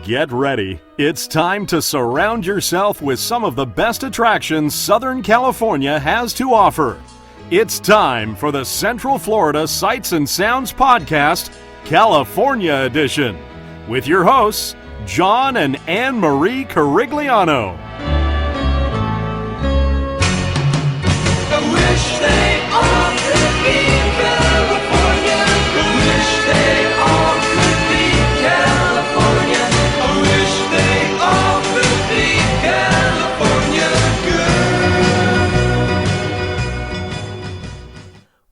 Get ready. It's time to surround yourself with some of the best attractions Southern California has to offer. It's time for the Central Florida Sights and Sounds Podcast, California Edition, with your hosts, John and Anne Marie Carigliano. I wish they all could be California. I wish they all could be California. I wish they all could be California good.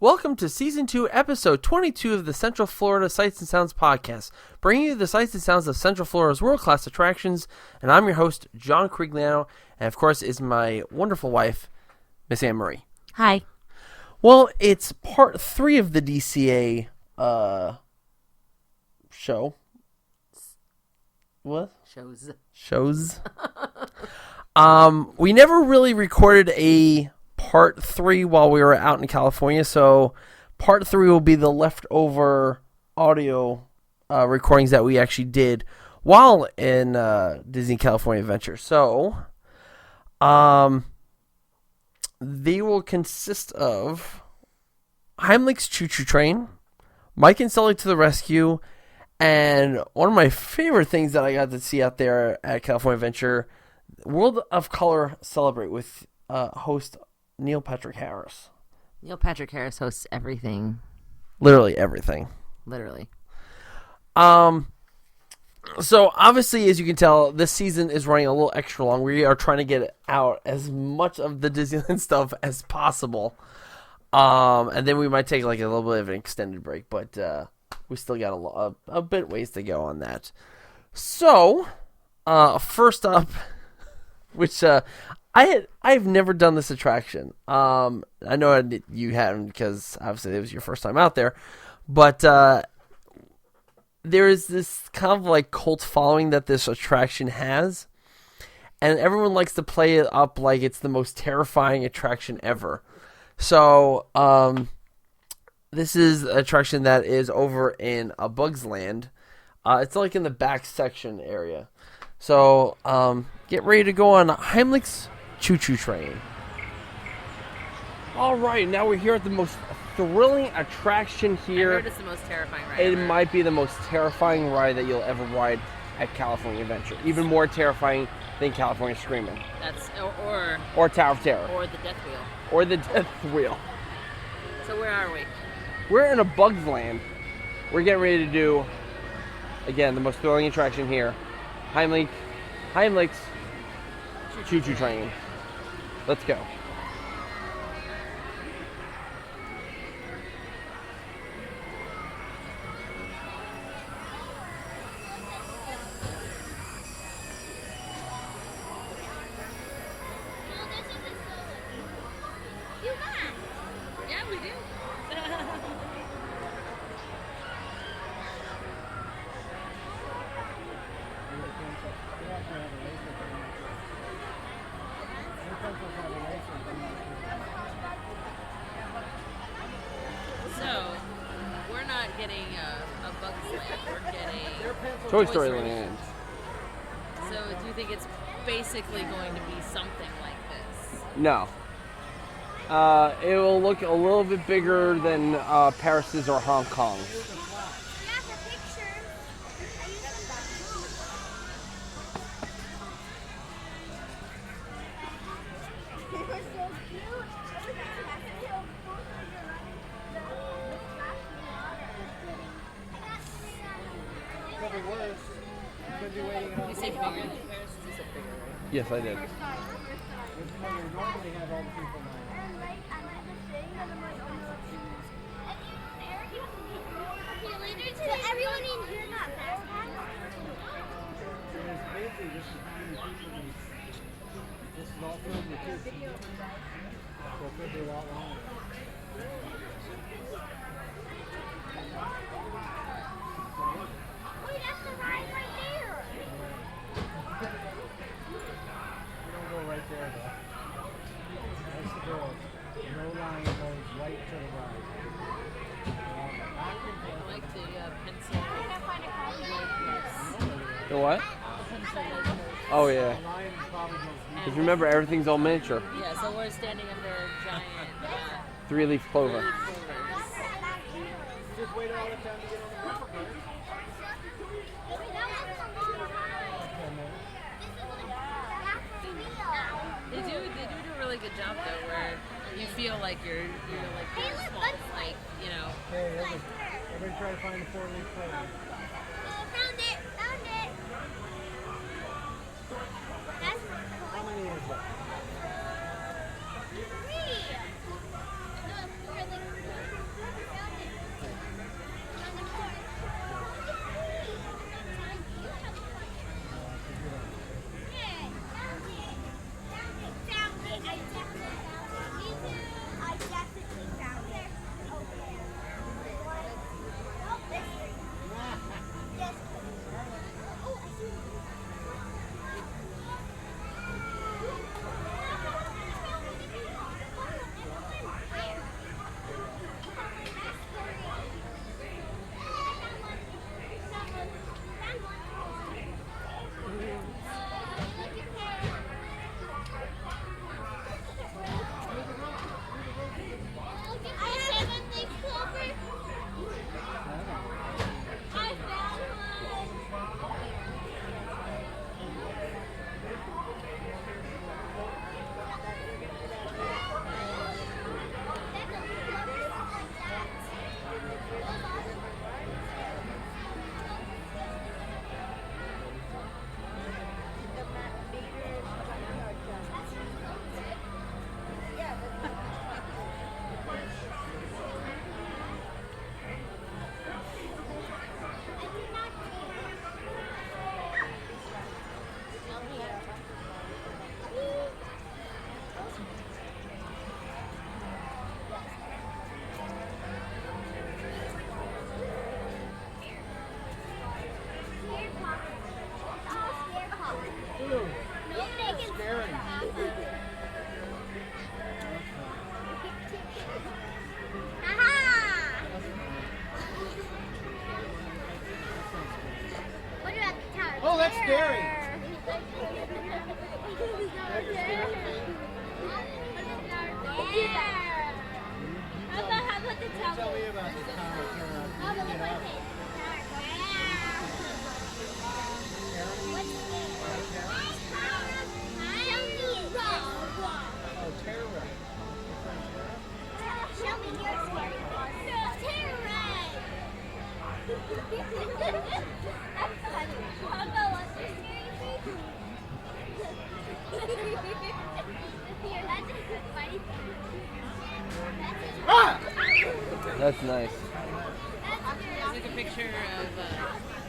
Welcome to Season 2, Episode 22 of the Central Florida Sights and Sounds Podcast, bringing you the sights and sounds of Central Florida's world-class attractions, and I'm your host, John Carigliano, and of course is my wonderful wife, Miss Anne Marie. Hi. Well, it's part 3 of the DCA show. What? Shows. We never really recorded a part 3 while we were out in California, so part 3 will be the leftover audio recordings that we actually did while in Disney California Adventure. So, they will consist of Heimlich's Choo Choo Train, Mike and Sully to the Rescue, and one of my favorite things that I got to see out there at California Adventure, World of Color Celebrate with host Neil Patrick Harris. Neil Patrick Harris hosts everything. Literally everything. Literally. So, obviously, as you can tell, this season is running a little extra long. We are trying to get out as much of the Disneyland stuff as possible. And then we might take like a little bit of an extended break, but we still got a bit ways to go on that. So, first up, which I've never done this attraction. I know you haven't because obviously it was your first time out there, but there is this kind of like cult following that this attraction has, and everyone likes to play it up like it's the most terrifying attraction ever. So, this is an attraction that is over in A Bug's Land. It's like in the back section area. So, get ready to go on Heimlich's Choo Choo Train. All right, now we're here at the most thrilling attraction here. I heard it's the most terrifying ride It ever. might be the most terrifying ride that you'll ever ride at California Adventure. Even more terrifying than California Screamin'. That's Or Tower of Terror. or the Death Wheel. Or the Death Wheel. So where are we? We're in A Bug's Land. We're getting ready to do, again, the most thrilling attraction here. Heimlich's Choo Choo Train. Let's go. Yeah, we do. So, we're not getting a Bug's Land. We're getting Toy Story Land. So, do you think it's basically going to be something like this? No. It will look a little bit bigger than Paris's or Hong Kong. You say bigger than Paris? You said bigger, right? Yes, I did. Everyone in here not fast. This is all filled with kids. So it could be a lot longer. Wait, that's the ride right there. You don't go right there though. That's the door. No line goes right to the right. I like the pencil. The what? Oh yeah. A lion probably goes Because remember, everything's all miniature. Yeah, so we're standing under a giant 3-leaf clover. clovers. just waited all the time to get on the bumper cars. They do a really good job though, where you feel like you're like Hey, really look, small, let's like you know. Hey, everybody try to find the 4-leaf clover. Found it! Found it! That's How many is that? 3! No, 4 of them. Found it. Found the 4. Yeah, found it. Found it. I definitely found it. Me too. I definitely found it. Oh, there. Oh, this way. Yes, please. Oh, I see it. What about the tower? Oh, that's scary. How about the tower? Tell me about this tower turn. How about the tower? Oh, terror ride. Show me your scary one. Terror ride. That's funny. How about what's your scary thing? Here, that's a good funny thing. Ah! That's nice. I took a picture of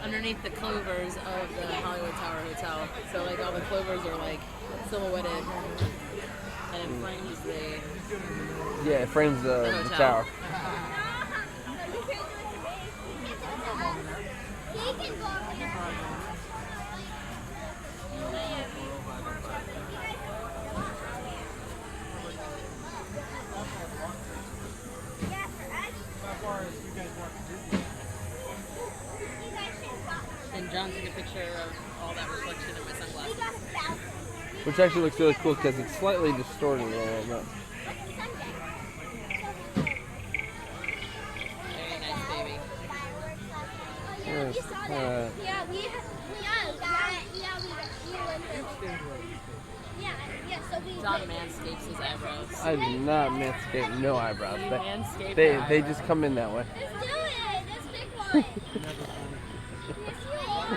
underneath the clovers of the Hollywood Tower Hotel. So like all the clovers are like silhouetted, and it frames the Yeah, it frames the hotel. tower. He can go over there. Yeah, for us, How far as you guys walk to Disney? you guys should go. And John took a picture of all that reflection in my We sunglasses. got a balcony. Which actually looks really cool because it's slightly distorted a little bit. It's Sunday. Very nice, baby. Fireworks last night. Oh yeah, we Yes, saw that. Yeah, we went there. Yeah, so we John manscapes his eyebrows. I do not manscape no eyebrows. You manscape They your just eyebrows. come in that way. Let's do it. Let's pick one. Yes, you are.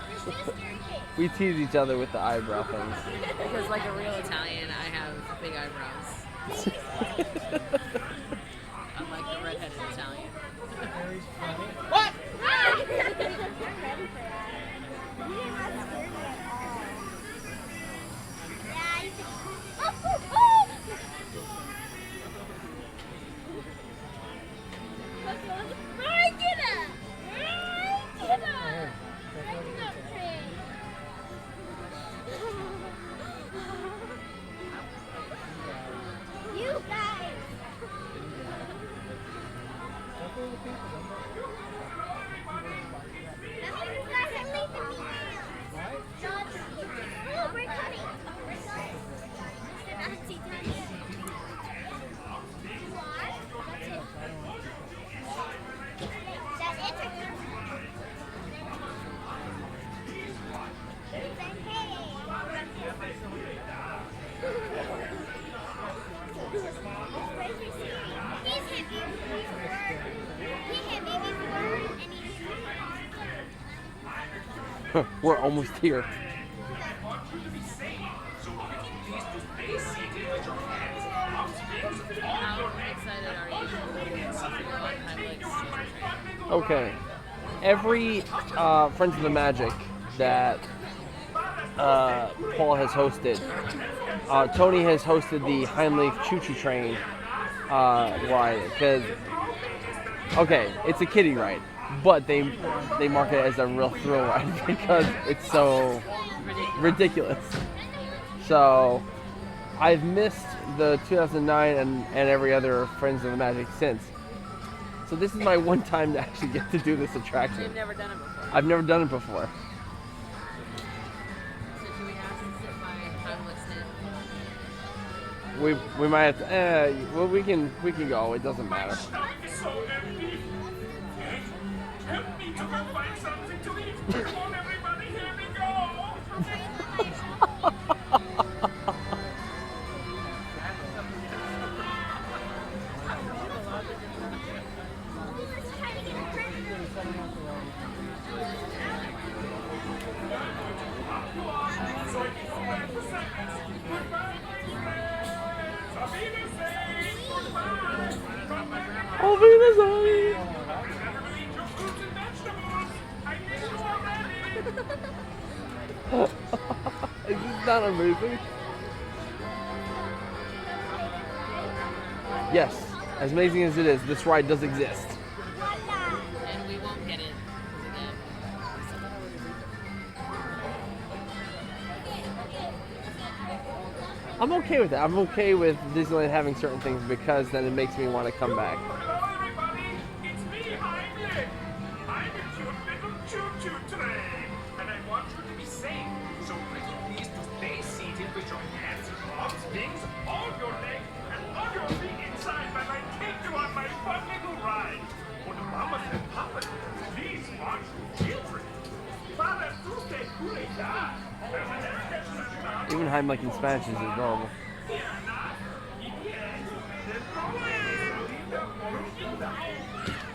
Your sister did. We tease each other with the eyebrow things. Because like a real Italian, I have big eyebrows. Unlike the redheaded Italian. Harry's funny. What? You're ready for that. You did not scare me at all. Yeah, you can. Oh! Hi, get up! Hi, get up! That's not pretty. You guys! We're almost here. How excited are you to go on Heimlich's train? Okay. Every Friends of the Magic that Paul has hosted, Tony has hosted the Heimlich Choo Choo Train ride. Because, okay, it's a kiddie ride, but they market it as a real thrill ride because it's so ridiculous. So I've missed the 2009 and every other Friends of the Magic since. So this is my one time to actually get to do this attraction. You've never done it before. I've never done it before. So should we ask to sit by Heimlich's stand? We might have to. Well, we can go. It doesn't matter. So empty. Help me to go find something to eat. Won't everybody hear me go? Auf Wiedersehen. Is this not amazing? Yes, as amazing as it is, this ride does exist. And we won't get it. Again. I'm okay with that. I'm okay with Disneyland having certain things because then it makes me want to come back. Hello, everybody. It's me, Heimlich. I'm a cute little choo-choo train, and I want you to be safe. So pretty please to stay seated with your hands, arms, wings, all your legs, and all your feet inside while I take you on my fun little ride. For the mamas and papas, please watch the children. Para usted cuidar. Even Heimlich in Spanish is adorable.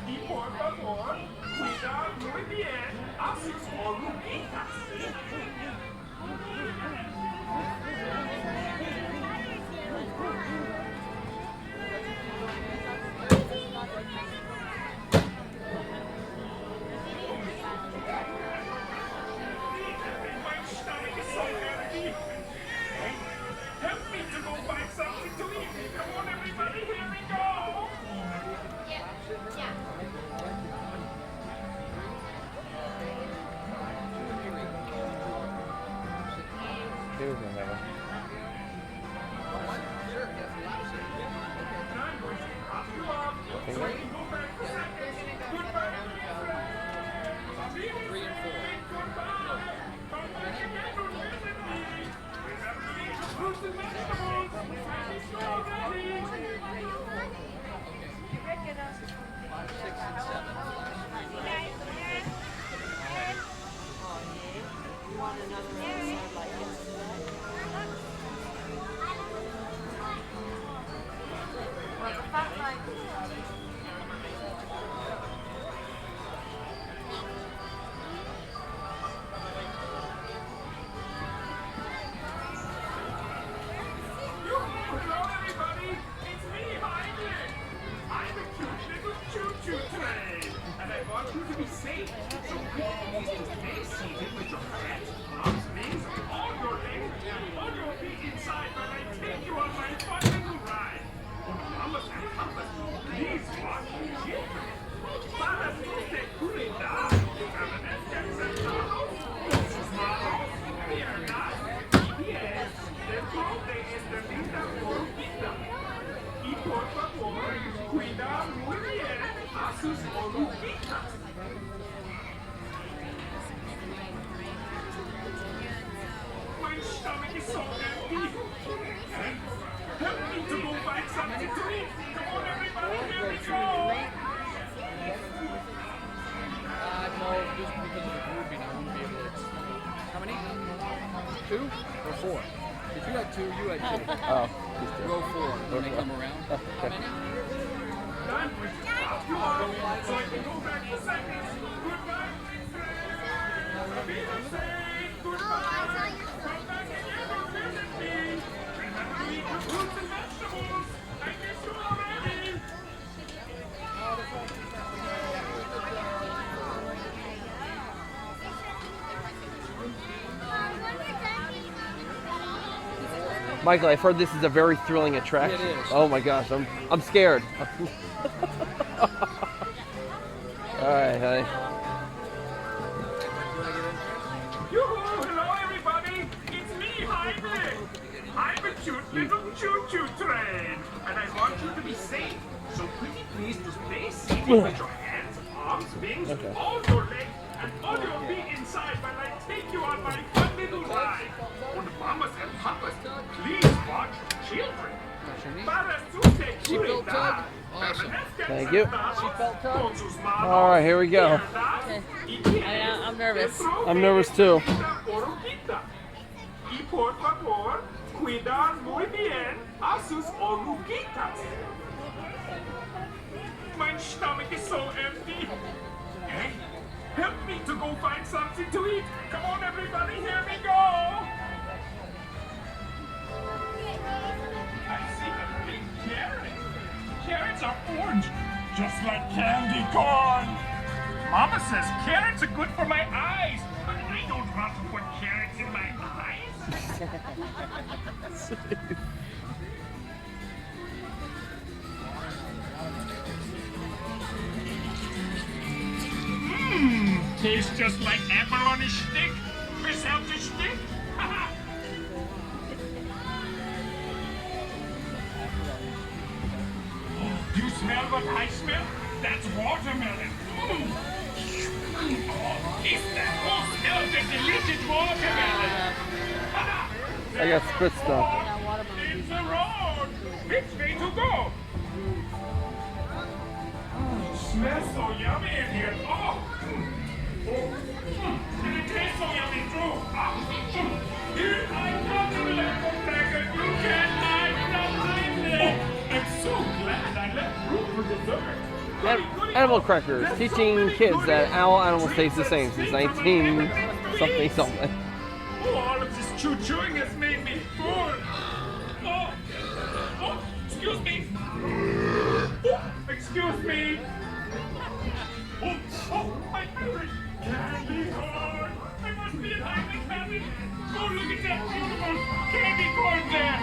Y por favor, cuidar muy bien a sus oruguitas. My stomach is so empty. Help me to go find something to eat. Come on, everybody, here we go. Here's another. Hello, everybody. It's me, Heimlich. I'm a cute little choo-choo train, and I want you to be safe. So please to stay seated with your hands, arms, wings, all your legs, and all your feet inside while I take you on my fun little ride. For the mamas and papas, please watch the children. Para usted cuidar. Yes, the pobre es de linda oruguita. Y por favor, cuidar muy bien a sus oruguitas. My stomach is so empty. Help me to go find something to eat. Come on, everybody, here we go. No, just because of the grouping, I wouldn't be able to. How many? 2 or 4? If you had 2, you had 2. Oh, Row 4. When they come around. How many? Time to stop you all so I can go back to seconds. Goodbye, princess. Michael, I've heard this is a very thrilling attraction. It is. Oh my gosh, I'm scared. All right, honey. Yoo-hoo! Hello, everybody! It's me, Heimlich! I'm a cute little choo-choo train, and I want you to be safe. So pretty please to stay seated with your hands, arms, wings, all your legs, and all your feet inside while I take you on my fun little ride. Und mamas and papas, please watch children. Para su Seatbelt tug? Awesome. Thank you. Seatbelt tug? All right, here we go. I'm nervous. I'm nervous too. Y por favor, cuidar muy bien a sus oruguitas. My stomach is so empty. Hey, help me to go find something to eat. Come on, everybody, here we go. I see a big carrot. Carrots are orange, just like candy corn. Mama says carrots are good for my eyes, but I don't want to put carrots in my eyes. Tastes just like apple on a stick. Without the stick. Do you smell what I smell? That's watermelon. Oh, is that who smells the delicious watermelon? I got spit stuff. It's the road. Which way to go? Oh, it smells so yummy in here. Oh. And it tastes so yummy too. Here I come to the level cracker. You can't hide from my leg. I'm so glad I left room for dessert. Animal Crackers, teaching kids that all animals taste the same since 19 something something. Oh, all of this chewing has made me full. Oh, excuse me. Oh, excuse me. Oh, my favorite candy corn. I must be at Heimlich Cabin. Oh, look at that beautiful candy corn there.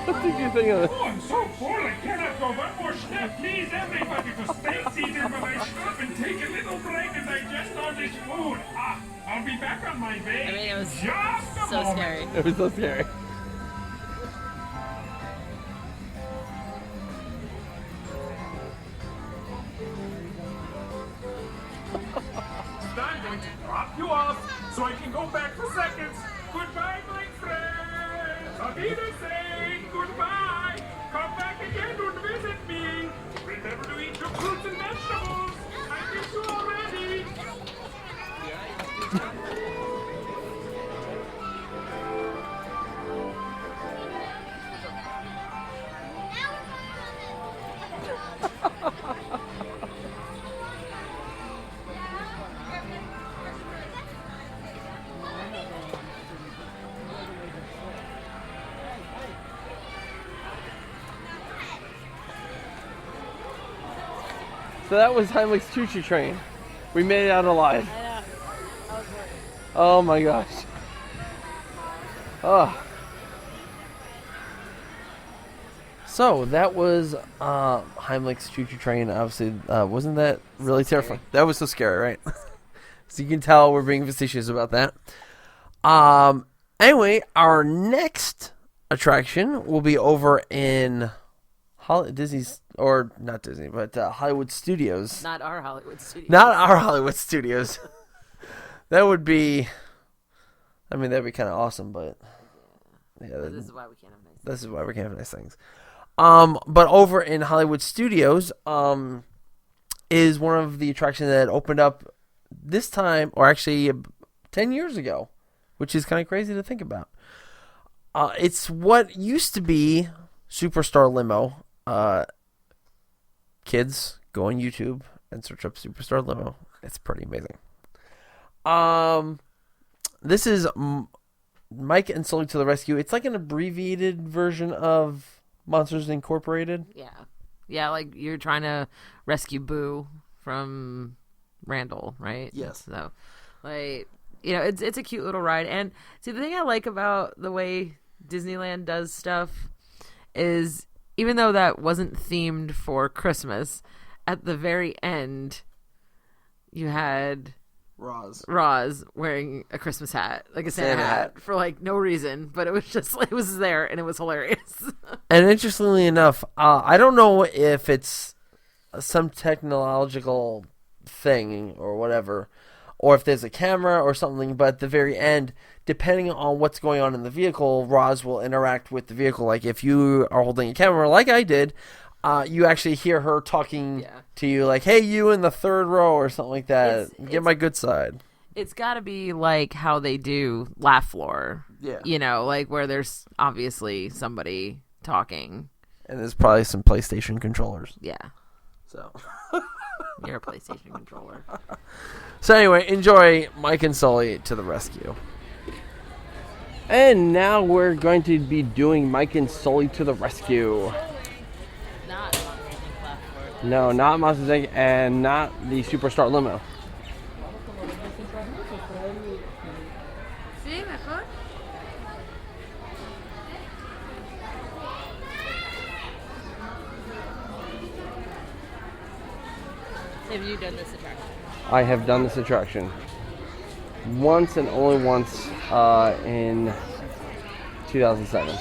What did you think of it? Oh, I'm so full, I cannot go one more step. Please, everybody, to stay seated while I stop and take a little break and digest all this food. I'll be back on my way. I mean, it was Just a so moment. scary. It was so scary. I'm going to drop you off so I can go back for seconds. Goodbye, my friend. Auf Wiedersehen. Goodbye. Come back again and visit me. Remember to eat your fruits and vegetables. I miss you already. So that was Heimlich's Choo Choo Train. We made it out alive. I know. I was worried. Oh my gosh. Oh. So that was Heimlich's Choo Choo Train. Obviously, wasn't that really terrifying? That was so scary, right? So you can tell we're being facetious about that. Anyway, our next attraction will be over in Disney's, or not Disney, but Hollywood Studios. Not our Hollywood studio. Not our Hollywood Studios. That would be, I mean, that'd be kind of awesome, but yeah, This is why we can't have nice. this is why we can't have nice things. But over in Hollywood Studios, is one of the attractions that opened up this time, or actually 10 years ago, which is kind of crazy to think about. It's what used to be Superstar Limo. Kids, go on YouTube and search up Superstar Limo. It's pretty amazing. This is Mike and Sully to the Rescue. It's like an abbreviated version of Monsters Incorporated. Yeah. Yeah, like you're trying to rescue Boo from Randall, right? Yes. So, like, you know, it's a cute little ride. And see, the thing I like about the way Disneyland does stuff is, even though that wasn't themed for Christmas, at the very end, you had Roz wearing a Christmas hat, like a Santa hat, for like no reason, but it was there and it was hilarious. And interestingly enough, I don't know if it's some technological thing or whatever, or if there's a camera or something, but at the very end, depending on what's going on in the vehicle, Roz will interact with the vehicle. Like if you are holding a camera like I did, you actually hear her talking to you like, hey, you in the third row or something like that. Get my good side. It's got to be like how they do Laugh Floor. Yeah. You know, like where there's obviously somebody talking. And there's probably some PlayStation controllers. Yeah. So You're a PlayStation controller. So anyway, enjoy Mike and Sully to the rescue. And now we're going to be doing Mike and Sully to the rescue. Not Monsters Inc. Laugh Floor. No, not Monsters Inc. and not the Superstar Limo. See my phone? Have you done this attraction? I have done this attraction once and only once in 2007.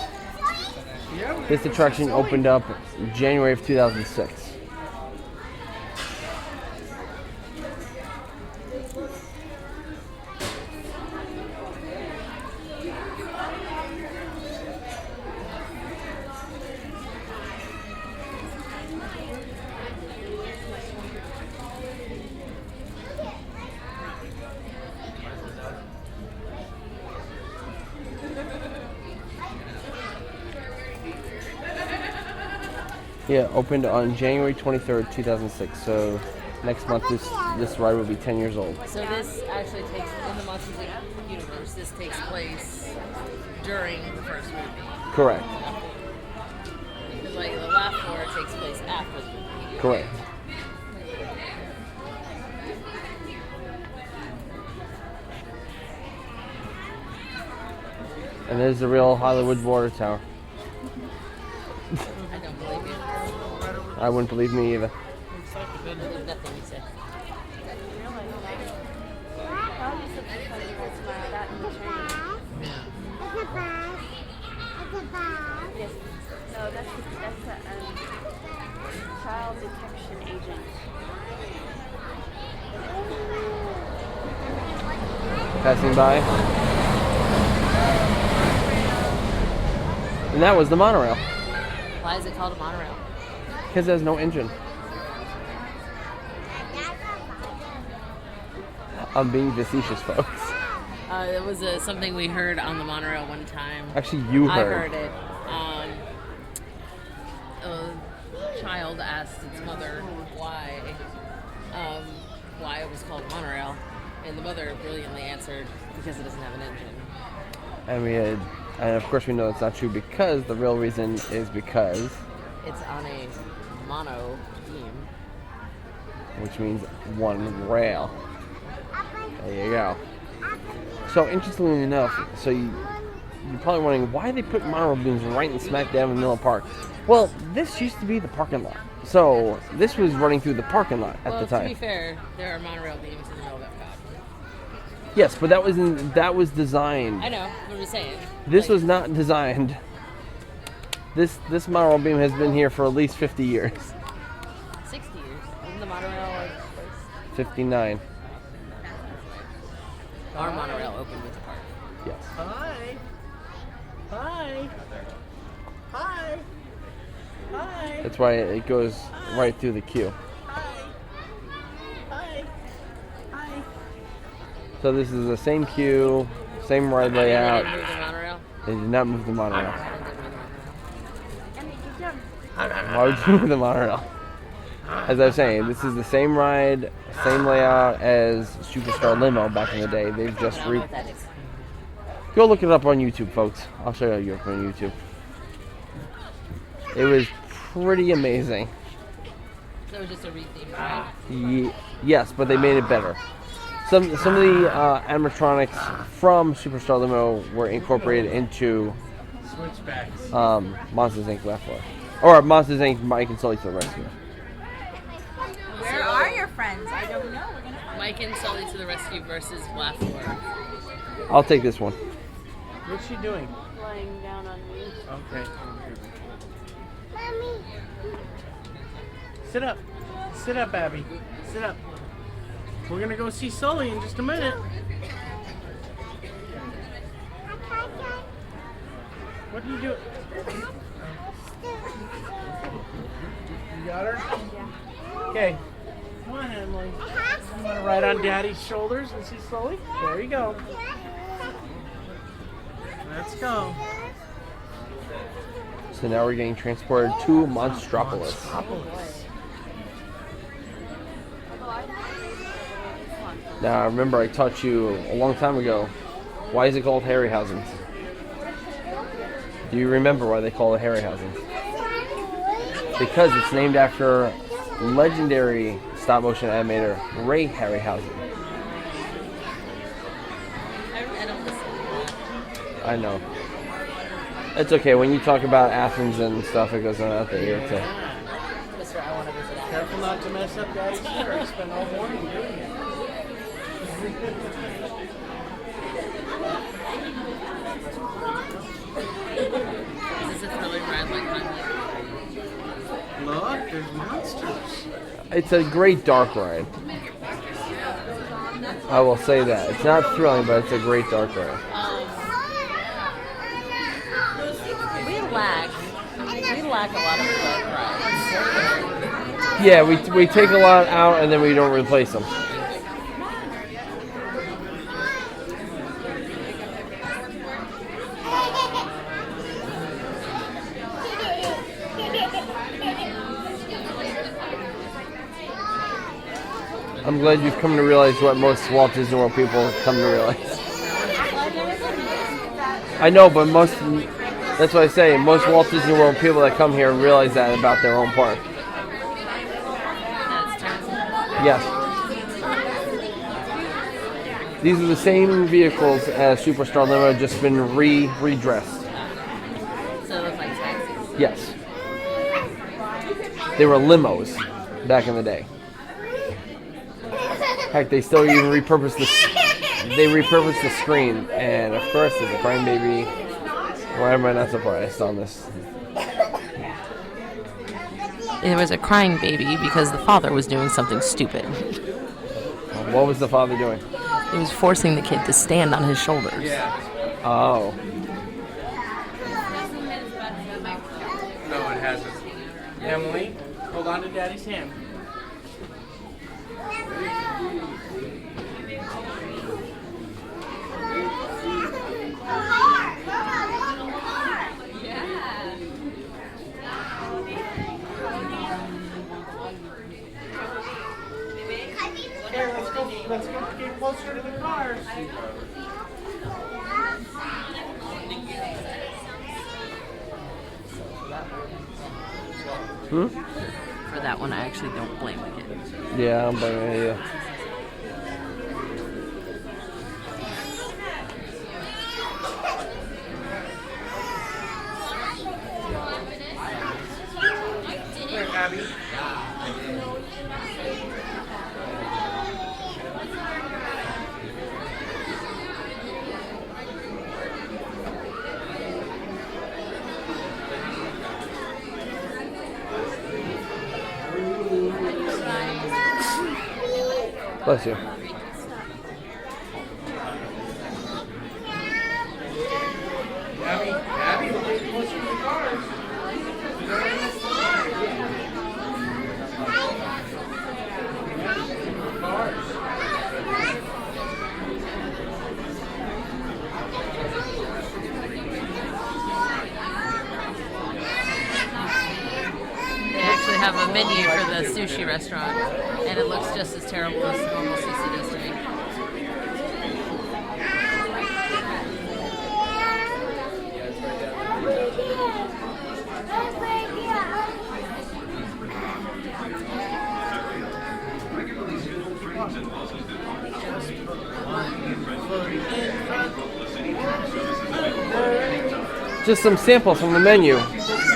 This attraction opened up January of 2006. Yeah, opened on January 23rd, 2006. So next month this ride will be 10 years old. So this actually takes, in the Monsters Inc. universe, this takes place during the first movie. Correct. Because like the Laugh Floor takes place after the movie. Correct. And there's the real Hollywood Border Tower. I don't believe you. I wouldn't believe me either. I believe nothing you said. No, that's a child detection agent. Passing by. And that was the monorail. Why is it called a monorail? Because there's no engine. I'm being facetious, folks. It was something we heard on the monorail one time. Actually, you I heard. heard it. A child asked its mother why it was called monorail, and the mother brilliantly answered, because it doesn't have an engine. And of course we know it's not true, because the real reason is because It's on a mono beam. which means one rail. There you go. So interestingly enough, you're probably wondering why they put monorail beams right in smack dab in the middle of the park. Well, this used to be the parking lot. So this was running through the parking lot at the time. To be fair, there are monorail beams in the middle of Epcot. Yes, but that was designed. I know, I'm just saying. This was not designed. This monorail beam has been here for at least 50 years. 60 years. Isn't the monorail like first? 59. Our monorail opened with the park. Yes. Hi. Hi. Hi. Hi. That's why it goes right through the queue. Hi. Hi. Hi. So this is the same queue, same ride layout. They didn't move the monorail. They did not move the monorail. They didn't move the monorail. Why would you move the monorail? As I was saying, this is the same ride, same layout as Superstar Limo back in the day. They've just I don't know what that is. Go look it up on YouTube, folks. I'll show you up on YouTube. It was pretty amazing. So it was just a retheme, right? Yes, but they made it better. Some of the animatronics from Superstar Limo were incorporated into Monsters Inc. Left 4. Or Monsters Inc. Mike and Sully to the Rescue. Where are your friends? I don't know. We're gonna find Mike and Sully to the Rescue versus Laugh 4. I'll take this one. What's she doing? lying down on me. Okay. Mommy. Sit up. Sit up, Abby. Sit up. We're gonna go see Sully in just a minute. What do you do? You got her? Okay. Come on, Emily. You want to ride on Daddy's shoulders and see Sully? There you go. Let's go. So now we're getting transported to Monstropolis. Now, remember I taught you a long time ago, why is it called Harryhausen? Do you remember why they call it Harryhausen? Because it's named after legendary stop-motion animator Ray Harryhausen. I don't listen. I know. It's okay, when you talk about Athens and stuff, it goes on out the ear too. Mister, I want to visit Athens. Careful not to mess up Daddy's hair. He spent all morning doing it. Is this a thrilling ride like Hamlet? Look, there's monsters. It's a great dark ride. I will say that. It's not thrilling, but it's a great dark ride. We lack a lot of dark rides. Yeah, we take a lot out and then we don't replace them. I'm glad you've come to realize what most Walt Disney World people come to realize. I know, but that's what I say, most Walt Disney World people that come here realize that about their own park. That's terrible. Yes. These are the same vehicles as Superstar Limo, just been redressed. So it looks like taxis. Yes. They were limos back in the day. Heck, they still even repurposed the screen, and of course, there's a crying baby. Why am I not surprised on this? There was a crying baby because the father was doing something stupid. What was the father doing? He was forcing the kid to stand on his shoulders. Oh. No, it hasn't. Emily, hold on to Daddy's hand. Okay, let's go get closer to the cars. For that one, I actually don't blame the kid. Yeah, I'm blaming you. Here, Abby. Bless you. Abby, we're getting closer to the cars. They actually have a menu for the sushi restaurant, and it looks just as terrible as normal sushi does to me. Just some samples from the menu.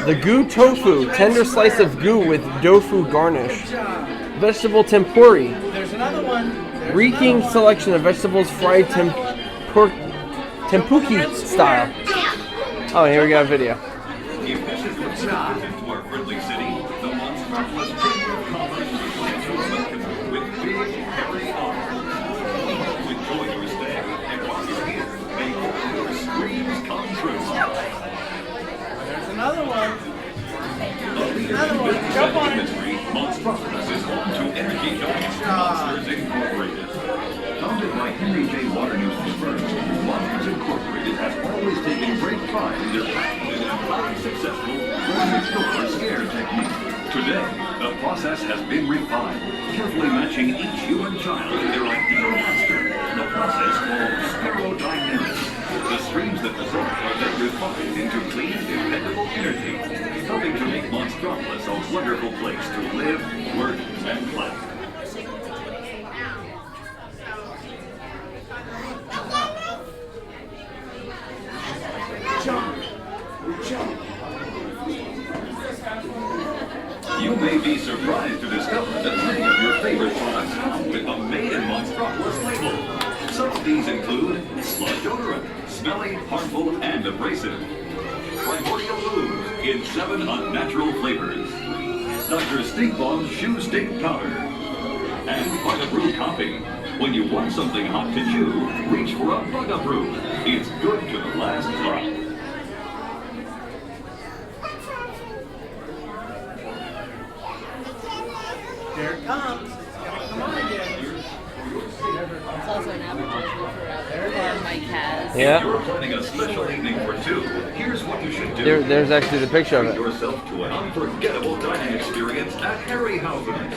The goo tofu, tender slice of goo with tofu garnish. Vegetable tempuri, There's another one. reeking selection of vegetables fried tempuki style. Oh, here we got a video. If this is what brings into our friendly city, the Monstropolis Chamber of Commerce would like to welcome you with big, hairy arms. Enjoy your stay, and while you're here, may all your screams come true. There's another one. Another one. Jump on it. Monstropolis is home to energy giants Monsters Incorporated. Founded by Henry J. Waternoose I, Monsters Incorporated has always taken great pride in their patented and highly successful door scare technique. Today, the process has been refined, carefully matching each human child to their ideal monster. The process called stereodynamics. The streams that result are then refined into clean, dependable energy, helping to make Monstropolis a wonderful place to live, work, and play. You may be surprised to discover that many of your favorite products come with a Made in Monstropolis label. Some of these include sludge odorant, smelly, harmful, and abrasive. Primordial Ooze in 7 unnatural flavors. Dr. Stink Bomb's Shoe Stink Powder. And Bug Brew Coffee. When you want something hot to chew, reach for a Bug Brew. It's good to the last drop. Here it comes. It's gonna come on again. It's also an advertisement for Mike has. If you're planning a special evening for two, here's what you should do. There's actually the picture of Treat it. yourself to an unforgettable dining experience at Harryhausen's.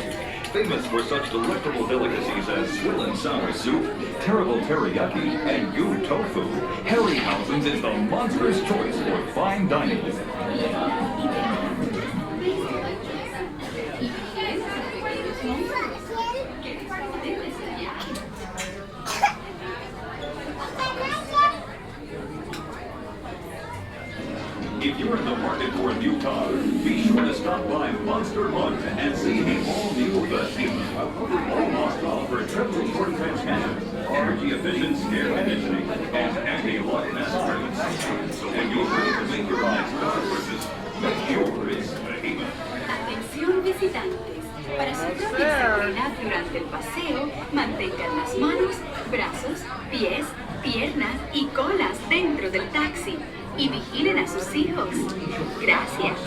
Famous for such delectable delicacies as swill and sour soup, terrible teriyaki, and goo tofu, Harryhausen's is the monstrous choice for fine dining. If you're in the market for a new car, be sure to stop by Monster Mud and see the all-new Vestima. All Monster offer triple short transmission, energy-efficient air conditioning, and anti-lock mass. So when you're ready to make your next car purchase, make sure it's Vestima. Atención visitantes. Para su propia seguridad durante el paseo, mantengan las manos, brazos, pies, piernas y colas dentro del taxi y vigilen a sus hijos. Gracias.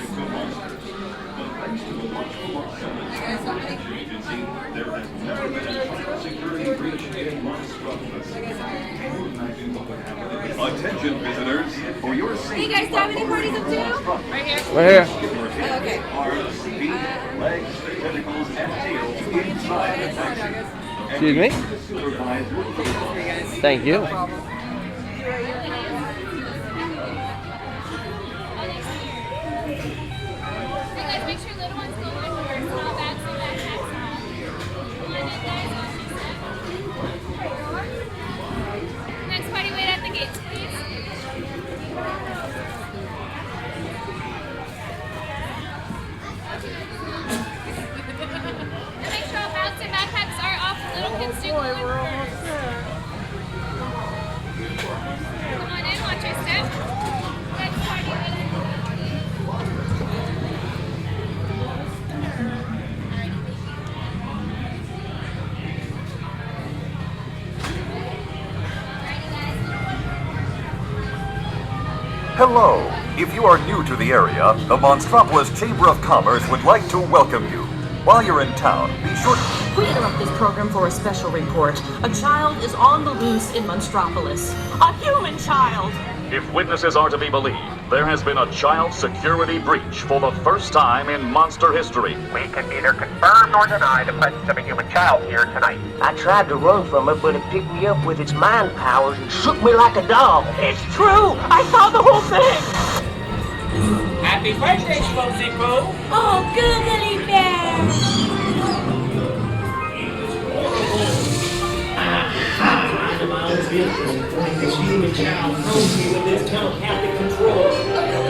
Attention visitors, for your safety. Hey guys, do you have any parties up too? Right here. Right here. Okay. Are the feet, legs, tentacles, and tails inside the taxi. Excuse me? Thank you. Hey guys, make sure little ones go in first. Small bags and backpacks. And then guys, next party, wait at the gates, please. And make sure all bags and backpacks are off. Little kids do go in first. Come on in, watch your step. Next party, wait at the gate. Hello. If you are new to the area, the Monstropolis Chamber of Commerce would like to welcome you. While you're in town, be sure to... We interrupt this program for a special report. A child is on the loose in Monstropolis. A human child! If witnesses are to be believed, there has been a child security breach for the first time in monster history. We can neither confirm nor deny the presence of a human child here tonight. I tried to run from it, but it picked me up with its mind powers and shook me like a dog. It's true! I saw the whole thing! Happy birthday, Sposy Pooh! Oh, googly bear! human child froze me with this telepathic control.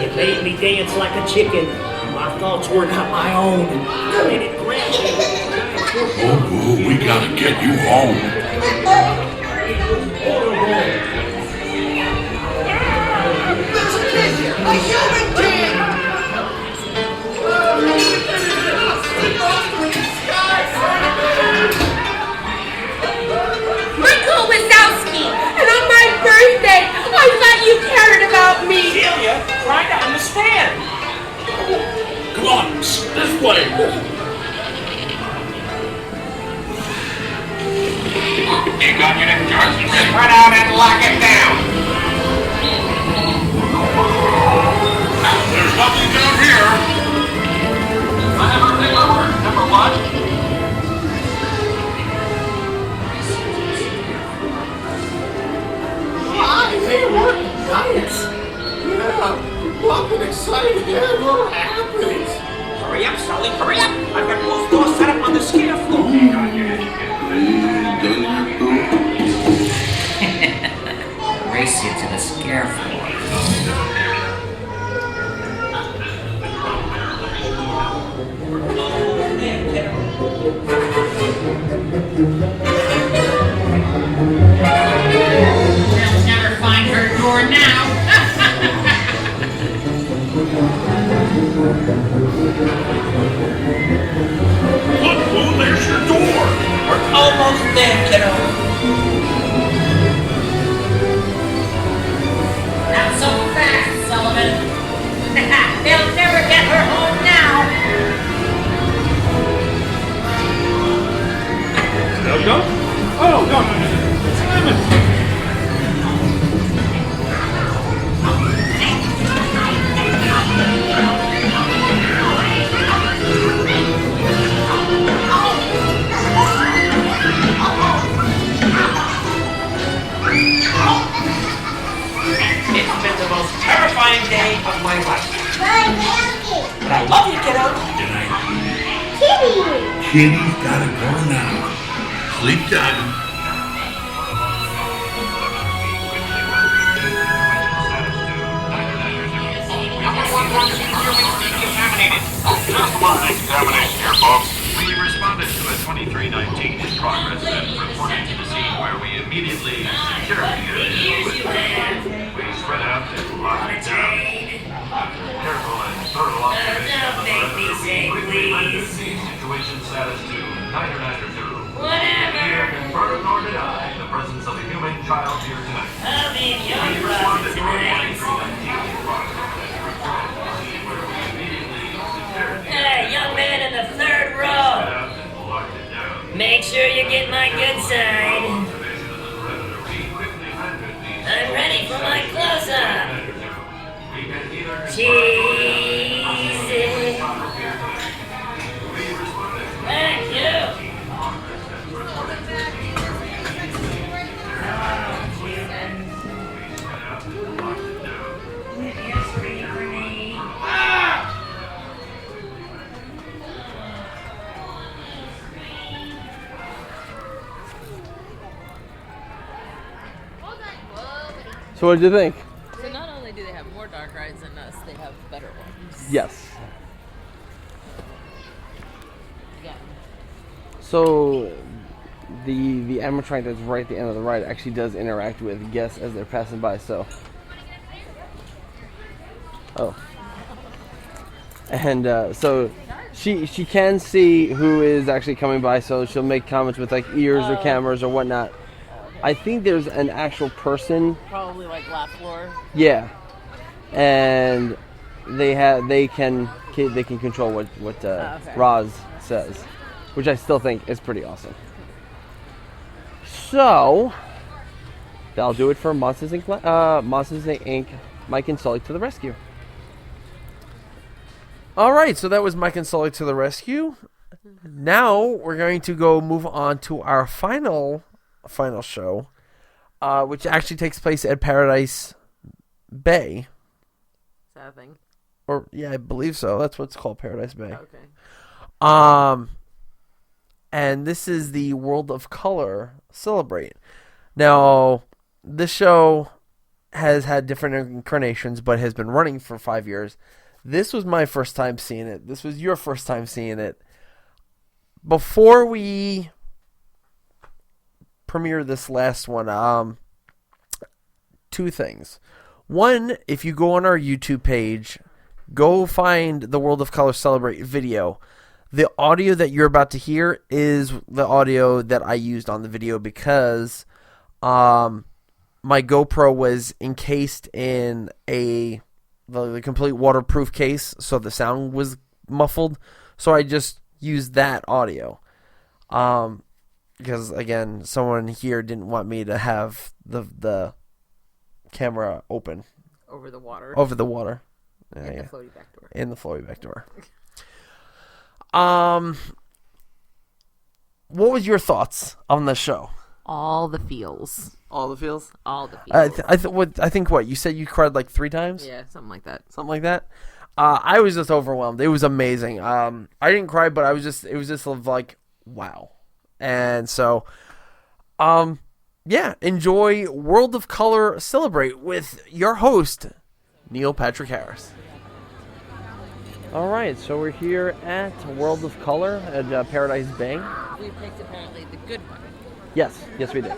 It made me dance like a chicken. My thoughts were not my own. And it grabbed me with its giant foot. Oh, we gotta get you home. There's a kid here! A human kid! Michael Wazowski! And on my birthday, I thought you cared about me! Celia, try to understand. Come on, this way. You got your Johnson ready? Spread out and lock it down. There's nothing down here. I have everything over. Number one. Hi, hey, we're nice. Yeah, welcome, excited, ever happens. Hurry up, Sully, hurry up. I've got both doors set up on the scare floor. Race you to the scare floor. They'll never find her door now! Look, Boo, there's your door. We're almost there, kiddo. Not so fast, Sullivan! They'll never get her home now! No, go? Oh, no. Simon! It's been the most terrifying day of my life. But I love you, kiddo. Kitty's gotta go now. Sleep tight. Examination here, folks. We responded to a 2319 in progress and reported to the scene where we immediately secured the area. We spread out and locked it down. After careful and thorough observation of the perimeter, we quickly rendered the situation status to neither through. Neither confirmed nor denied the presence of a human child here tonight. We responded to a 2319 in progress and reported to the scene where we immediately secured the area. Hey, young man in the third row! Make sure you get my good side. I'm ready for my close-up. Cheesy. Thank you. So what did you think? So not only do they have more dark rides than us, they have better ones. Yes. Yeah. So the animatronic that's right at the end of the ride actually does interact with guests as they're passing by. So, and so she can see who is actually coming by. So she'll make comments with like ears or cameras or whatnot. I think there's an actual person. Probably like lap floor. Yeah, and they can control what okay. Roz says, which I still think is pretty awesome. So that'll do it for Monsters Inc. Mike and Sully to the rescue. All right, so that was Mike and Sully to the rescue. Now we're going to go move on to our final show, which actually takes place at Paradise Bay. Is that a thing? Or yeah, I believe so. That's what it's called, Paradise Bay. Okay. And this is the World of Color Celebrate. Now, this show has had different incarnations, but has been running for 5 years. This was my first time seeing it. This was your first time seeing it. Before we premiere this last one, two things. One, if you go on our YouTube page, go find the World of Color Celebrate video. The audio that you're about to hear is the audio that I used on the video because my GoPro was encased in the complete waterproof case, so the sound was muffled. So I just used that audio. Because, again, someone here didn't want me to have the camera open. Over the water. Over the water. In the floaty back door. In the floaty back door. What was your thoughts on the show? All the feels. All the feels? All the feels. I think what? You said you cried like 3 times? Yeah, something like that. Something like that? I was just overwhelmed. It was amazing. I didn't cry, but it was just like, wow. And so, yeah, enjoy World of Color Celebrate with your host, Neil Patrick Harris. All right, so we're here at World of Color at Paradise Bay. We picked apparently the good one. Yes, we did.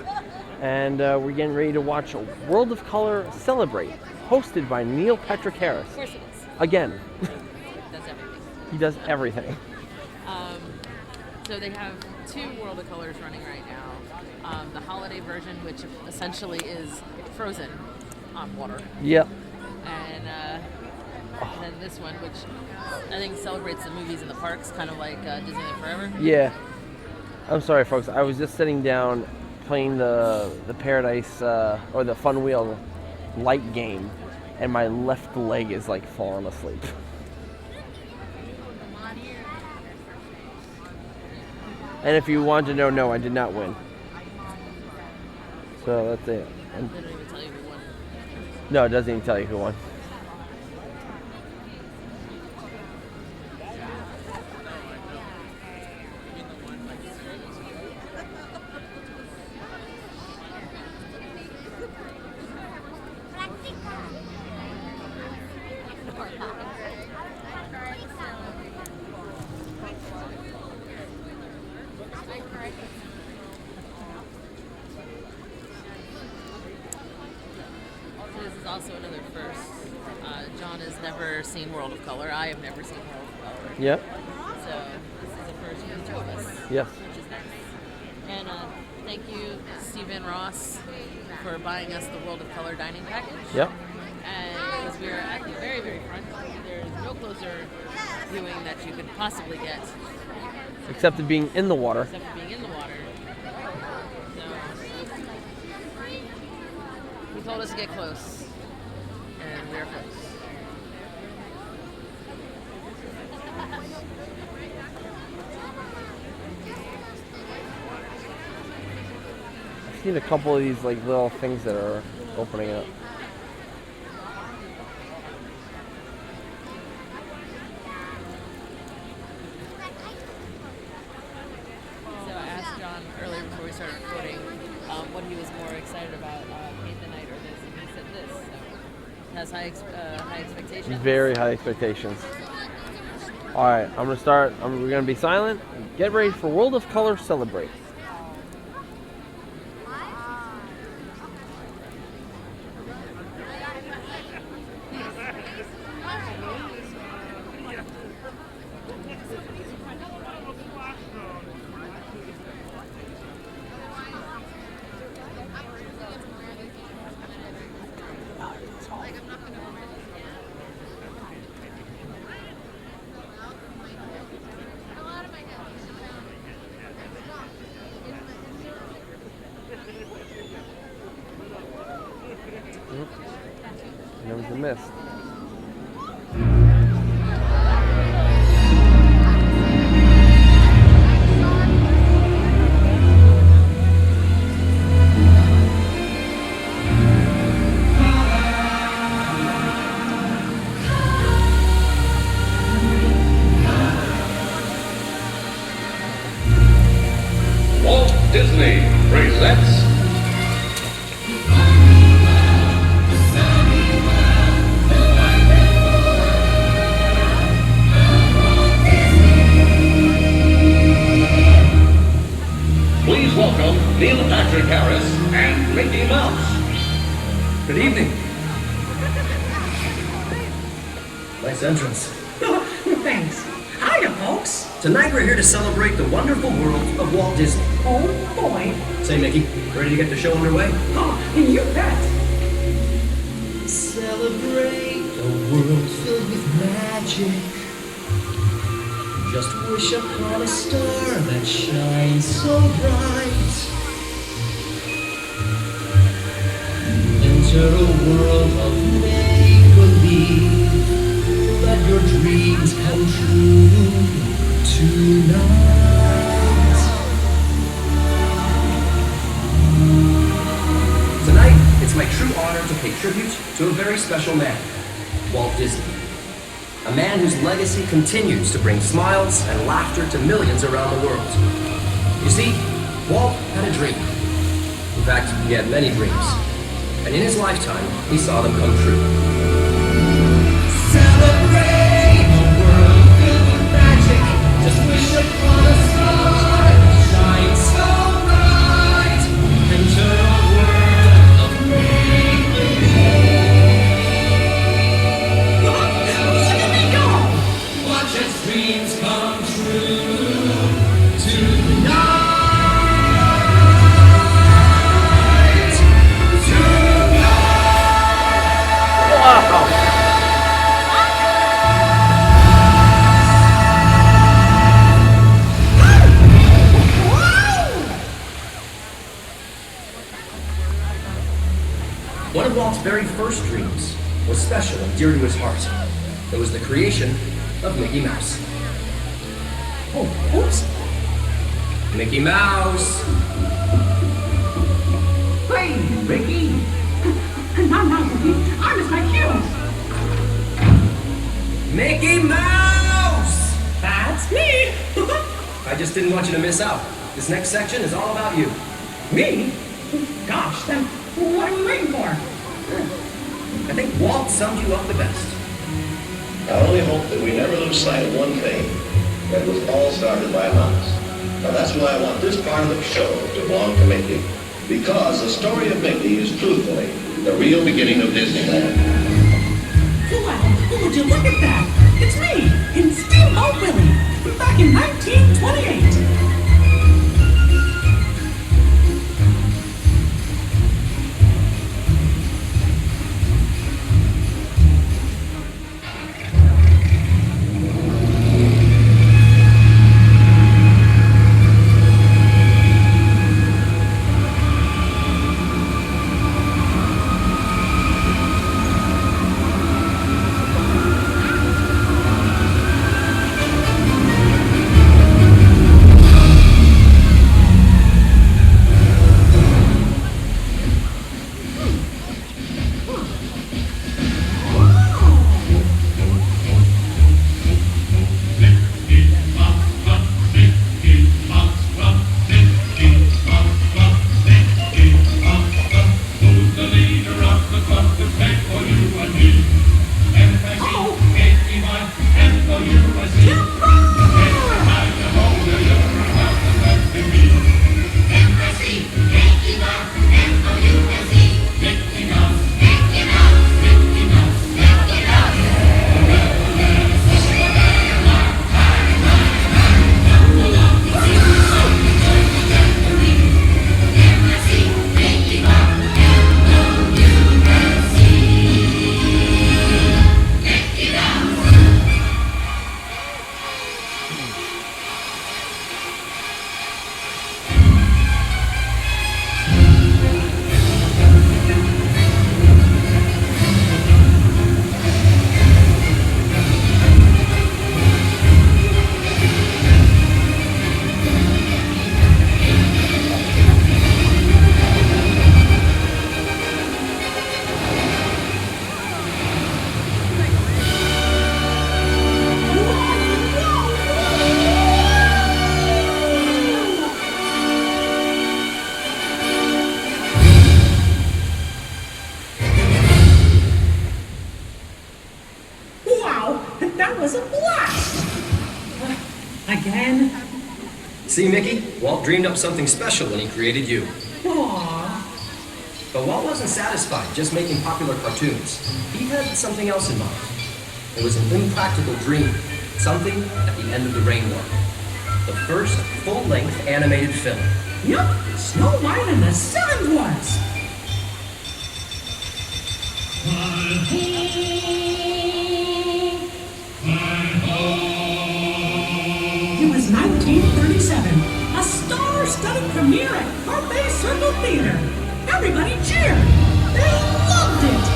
And we're getting ready to watch World of Color Celebrate, hosted by Neil Patrick Harris. Of course it is. Again. Does everything. He does everything. So they have 2 World of Colors running right now. The holiday version, which essentially is Frozen on water. Yep. And then this one, which I think celebrates the movies in the parks, kind of like Disneyland Forever. Yeah. I'm sorry, folks. I was just sitting down playing the Paradise or the Fun Wheel light game, and my left leg is like falling asleep. And if you want to know, no, I did not win. So that's it. And They don't even tell you who won. no, it doesn't even tell you who won. This is also another first. John has never seen World of Color. I have never seen World of Color. Yep. So this is a first for the 2 of us. Yes. Which is nice. And thank you, Stephen Ross, for buying us the World of Color dining package. Yep. And because we are at the very, very front, there's no closer viewing that you could possibly get. Except it being in the water. Except for being in the water. So he told us to get close, and we're close. I've seen a couple of these like little things that are opening up. So I asked John earlier before we started recording what he was more excited about, Paint the Night or this, and he said this. So has high expectations. Very high expectations. All right, I'm gonna start. We're gonna be silent. Get ready for World of Color Celebrate. There was a mist. Walt Disney presents Neil Patrick Harris and Mickey Mouse. Good evening. Nice entrance. Thanks. Hiya, folks. Tonight we're here to celebrate the wonderful world of Walt Disney. Oh, boy. Say, Mickey, ready to get the show underway? Oh, you bet. Celebrate a world filled with magic. Just wish upon a star that shines so bright. Enter a world of make-believe. Let your dreams come true tonight. Tonight, it's my true honor to pay tribute to a very special man, Walt Disney. A man whose legacy continues to bring smiles and laughter to millions around the world. You see, Walt had a dream. In fact, he had many dreams. And in his lifetime, he saw them come true. Celebrate a world filled with magic. Just wish upon a star that shines so bright. Enter a world of make-believe. Look at me go! Watch as dreams come true tonight. One of Walt's very first dreams was special and dear to his heart. It was the creation of Mickey Mouse. Oh, oops. Mickey Mouse! Hey, Ricky. Not now, Ricky. I missed my cue. Mickey Mouse! That's me. I just didn't want you to miss out. This next section is all about you. Me? Gosh, then what are we waiting for? I think Walt summed you up the best. I only hope that we never lose sight of one thing, that it was all started by a mouse. Now that's why I want this part of the show to belong to Mickey, because the story of Mickey is truthfully the real beginning of Disneyland. Wow, would you look at that? It's me, in Steamboat Willie, back in 1928. Mickey, Walt dreamed up something special when he created you. Aww. But Walt wasn't satisfied just making popular cartoons. He had something else in mind. It was an impractical dream, something at the end of the rainbow. The first full-length animated film. Yup, Snow White and the Seven Dwarfs. It was 1937, a star-studded premiere at Carpe Circle Theater. Everybody cheered. They loved it.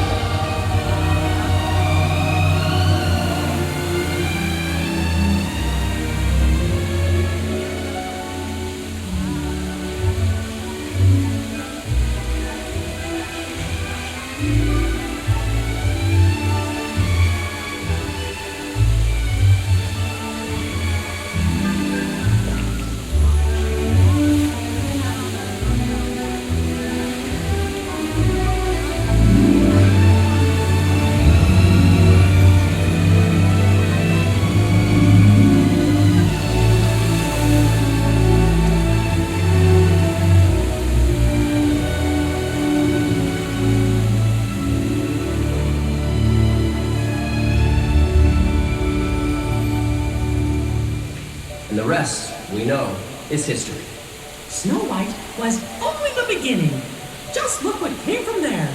And the rest, we know, is history. Snow White was only the beginning. Just look what came from there.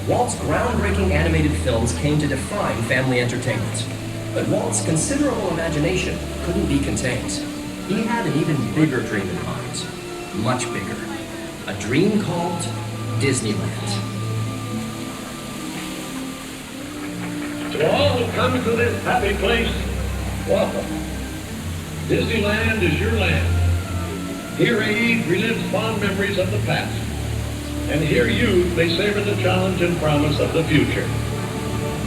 Walt's groundbreaking animated films came to define family entertainment. But Walt's considerable imagination couldn't be contained. He had an even bigger dream in mind. Much bigger. A dream called Disneyland. To all who come to this happy place, welcome. Disneyland is your land. Here age relives fond memories of the past. And here youth may savor the challenge and promise of the future.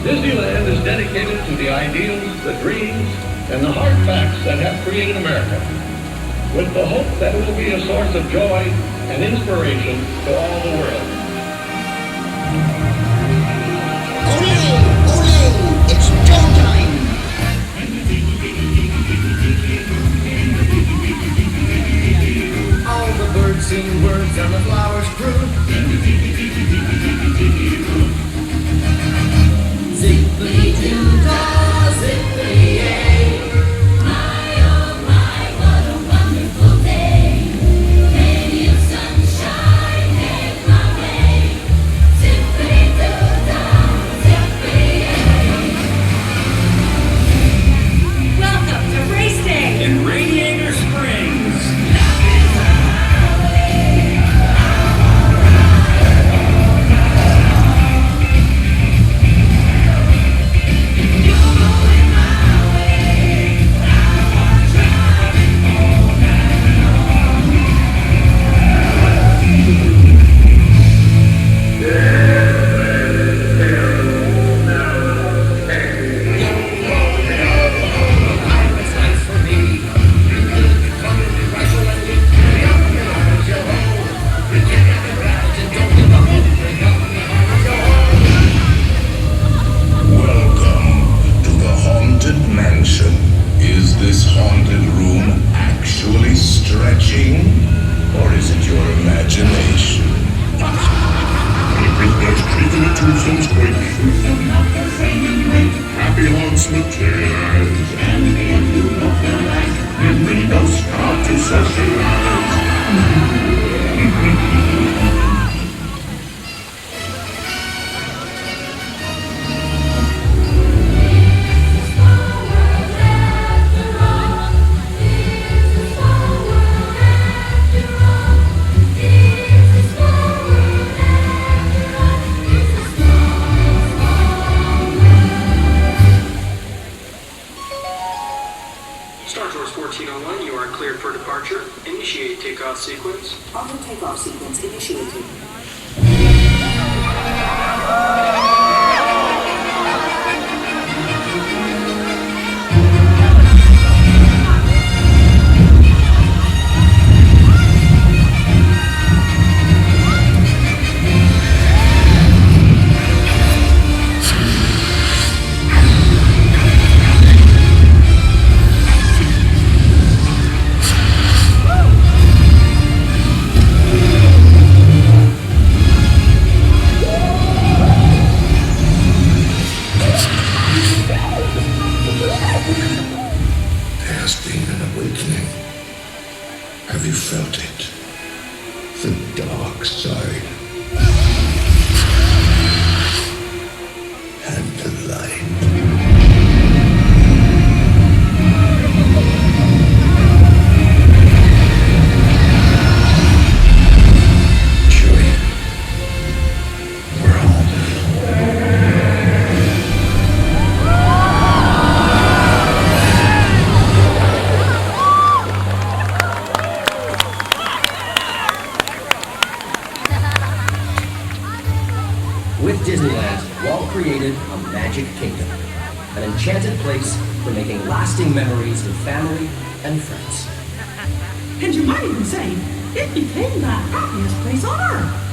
Disneyland is dedicated to the ideals, the dreams, and the hard facts that have created America, with the hope that it will be a source of joy and inspiration to all the world. It's Joe time! All the birds sing words and the flowers prove. Zippity-doo-dah, zippity-yay. My, oh my, what a wonderful day. Many of sunshine head my way. Zippity-doo-dah, zippity-yay. Welcome to Race Day In Radiator Springs. Welcome to the Haunted Mansion. Is this haunted room actually stretching? Or is it your imagination? There's creeping into things quick. Happy haunts materialize. Memory does start to socialize. Star Tours 1401, you are cleared for departure. Initiate takeoff sequence. Auto takeoff sequence initiated. There's been an awakening. Have you felt it? The dark side. And the light. Chewie, we're home. With Disneyland, Walt created a magic kingdom, an enchanted place for making lasting memories with family and friends. And you might even say, it became the happiest place on earth.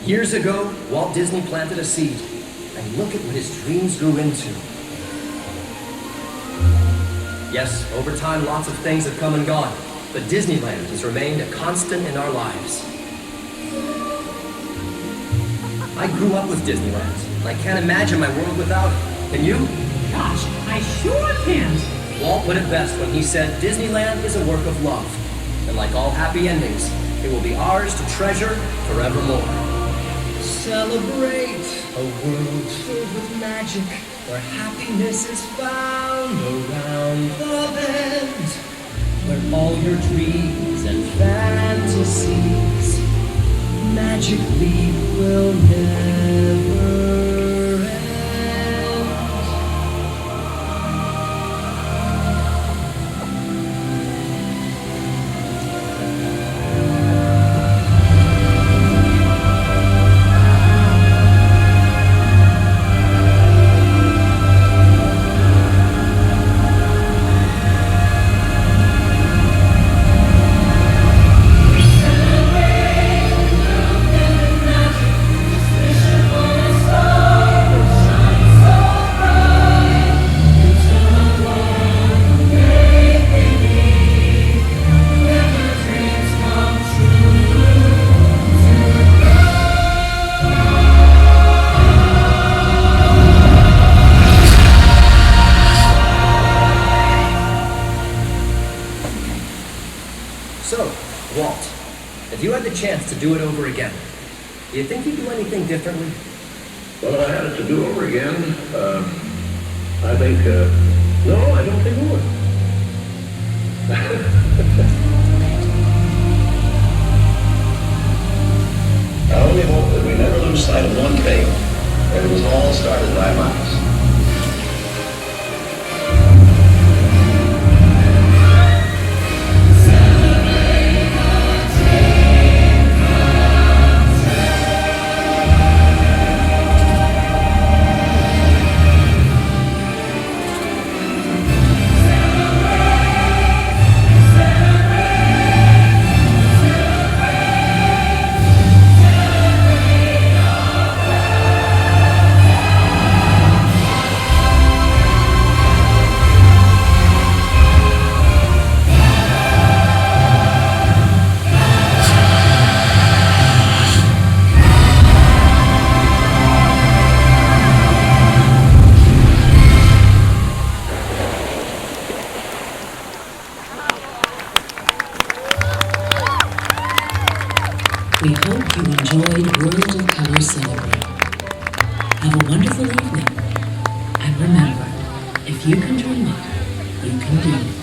Years ago, Walt Disney planted a seed, and look at what his dreams grew into. Yes, over time, lots of things have come and gone, but Disneyland has remained a constant in our lives. I grew up with Disneyland, and I can't imagine my world without it. Can you? Gosh, I sure can't. Walt put it best when he said Disneyland is a work of love, and like all happy endings, it will be ours to treasure forevermore. Celebrate a world filled with magic, where happiness is found around the bend, where all your dreams and fantasies magically will never end. So, Walt, if you had the chance to do it over again, do you think you'd do anything differently? Well, if I had it to do over again, I think, no, I don't think I would. I only hope that we never lose sight of one thing, that it was all started by mice. We hope you enjoyed World of Color Celebrate. Have a wonderful evening. And remember, if you can dream it, you can do it.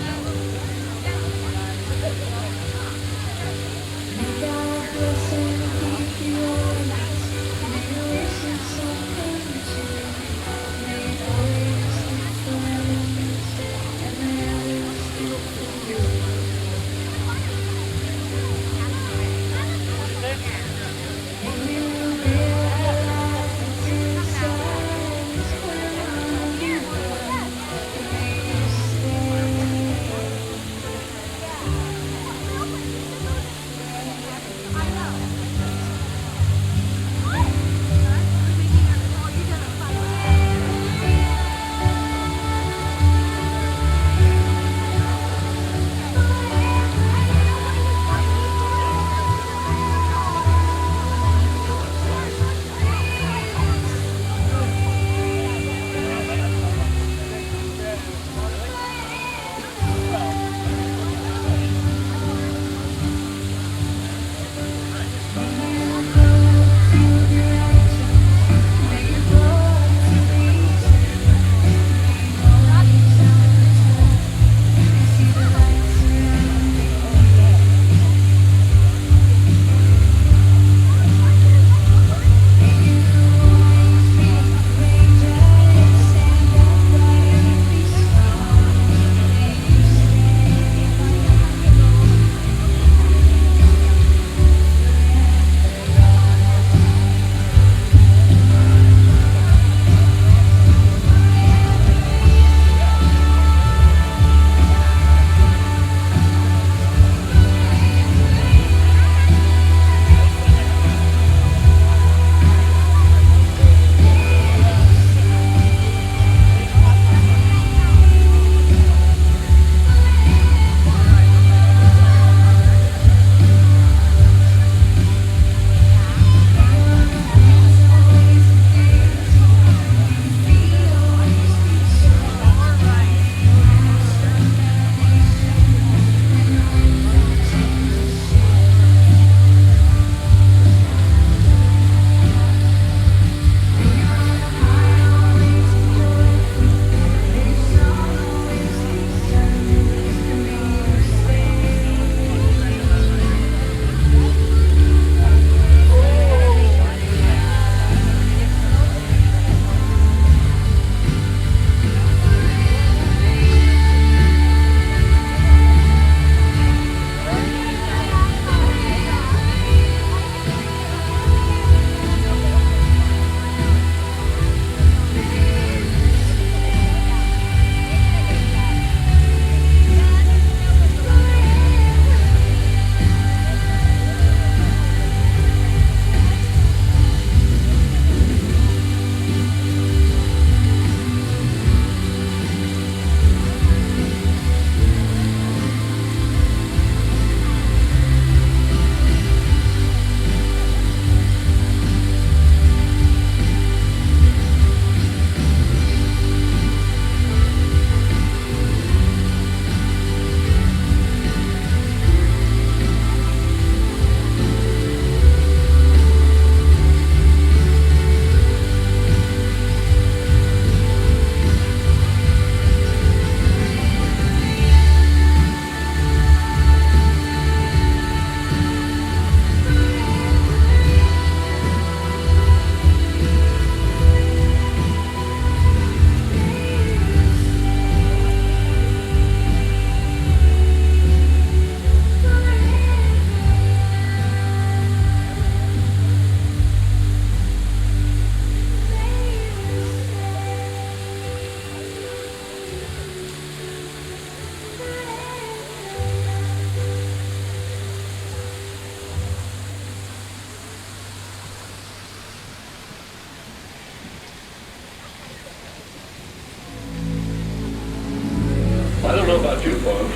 you folks,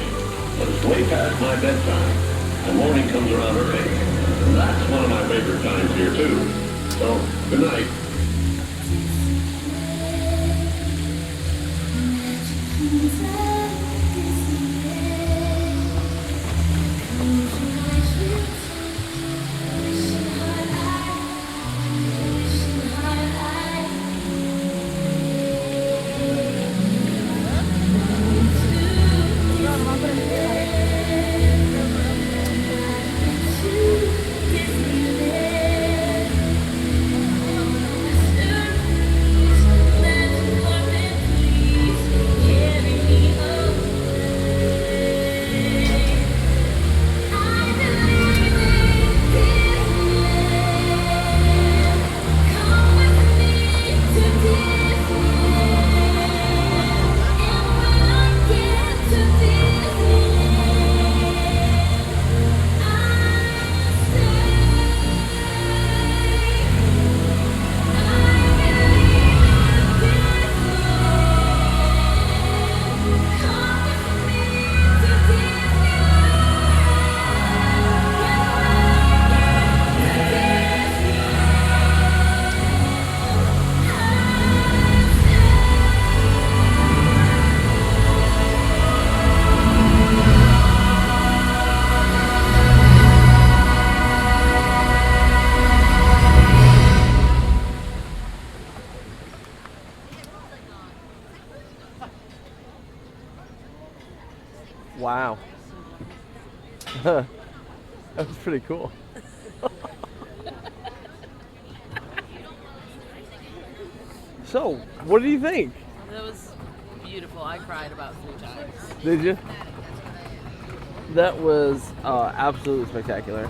but it's way past my bedtime. The morning comes around early. And that's one of my favorite times here, too. So, good night. Wow. That was pretty cool. So, what do you think? That was beautiful. I cried about 3 times. Did you? That was absolutely spectacular.